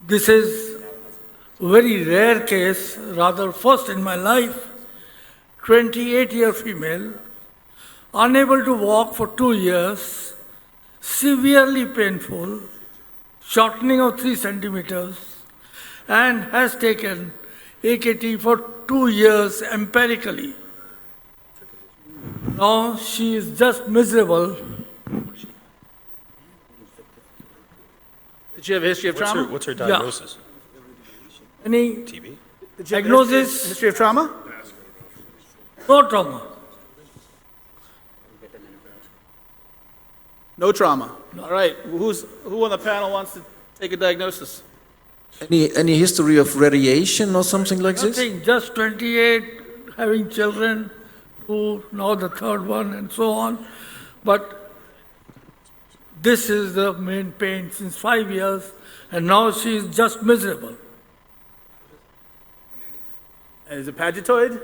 This is a very rare case, rather first in my life. 28-year female, unable to walk for 2 years, severely painful, shortening of 3 centimeters, and has taken AKT for 2 years empirically. Now she is just miserable. Did she have a history of trauma? What's her diagnosis? Any TB? Did she have a diagnosis? history of trauma? No trauma. No trauma. All right. Who on the panel wants to take a diagnosis? Any history of radiation or something like this? Nothing, just 28, having children, 2, now the third one, and so on. But this is the main pain since 5 years, and now she is just miserable. And is it pagetoid?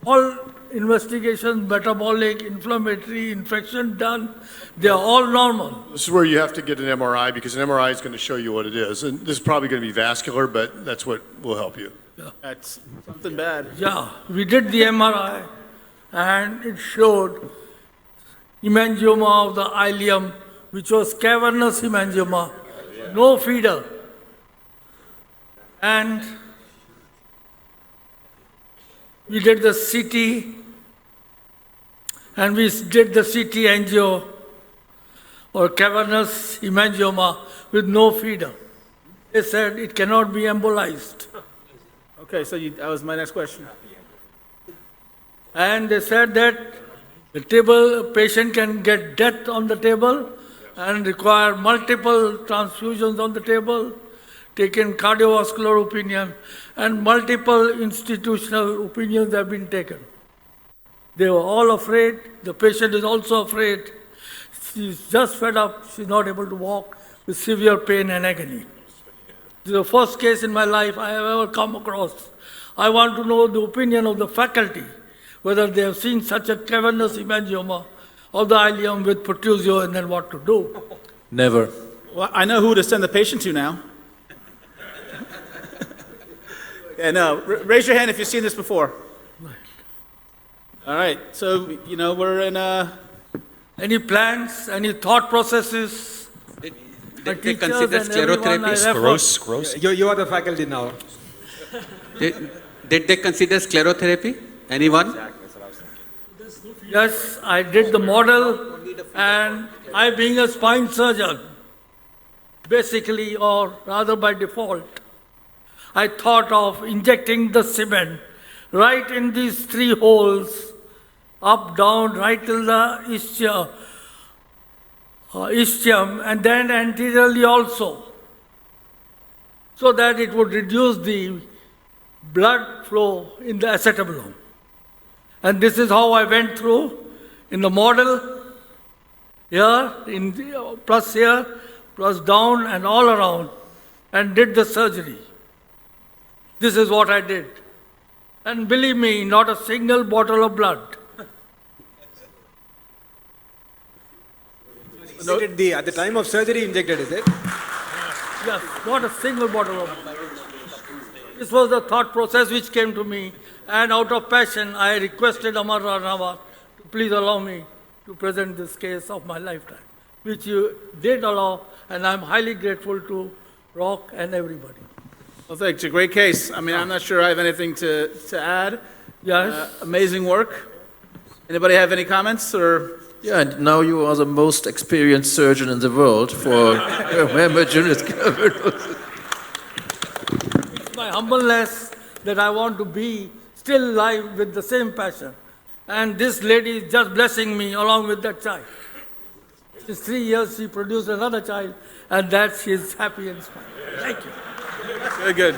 All investigations, metabolic, inflammatory, infection done, they are all normal. This is where you have to get an MRI because an MRI is going to show you what it is. And this is probably going to be vascular, but that's what will help you. That's something bad. Yeah, we did the MRI, and it showed hemangioma of the ileum, which was cavernous hemangioma, no feeder. And we did the CT, and we did the CT angio, or cavernous hemangioma with no feeder. They said it cannot be embolized. Okay, so that was my next question. And they said that the patient can get death on the table and require multiple transfusions on the table, taken cardiovascular opinion, and multiple institutional opinions have been taken. They were all afraid. The patient is also afraid. She's just fed up. She's not able to walk with severe pain and agony. This is the first case in my life I have ever come across. I want to know the opinion of the faculty, whether they have seen such a cavernous hemangioma of the ileum with protrusio and then what to do. Never. Well, I know who to send the patient to now. And raise your hand if you've seen this before. All right, so, we're in Any plans, any thought processes? Did they consider sclerotherapy? Sclerosis. You are the faculty now. Did they consider sclerotherapy? Anyone? Yes, I did the model, and I being a spine surgeon, basically, or rather by default, I thought of injecting the cement right in these 3 holes, up, down, right till the ischium, and then anteriorly also, so that it would reduce the blood flow in the acetabulum. And this is how I went through in the model, here, plus here, plus down and all around, and did the surgery. This is what I did. And believe me, not a single bottle of blood. At the time of surgery, injected, is it? Yes, not a single bottle of blood. This was the thought process which came to me, and out of passion, I requested Amar Ranawat to please allow me to present this case of my lifetime, which you did allow, and I'm highly grateful to ROC and everybody. Well, thanks. It's a great case. I mean, I'm not sure I have anything to add. Yes. Amazing work. Anybody have any comments or? Yeah, and now you are the most experienced surgeon in the world for homogeneous cavernosis. It's my humbleness that I want to be still alive with the same passion. And this lady is just blessing me along with that child. Since 3 years, she produced another child, and that she is happy and smiling. Thank you. Very good.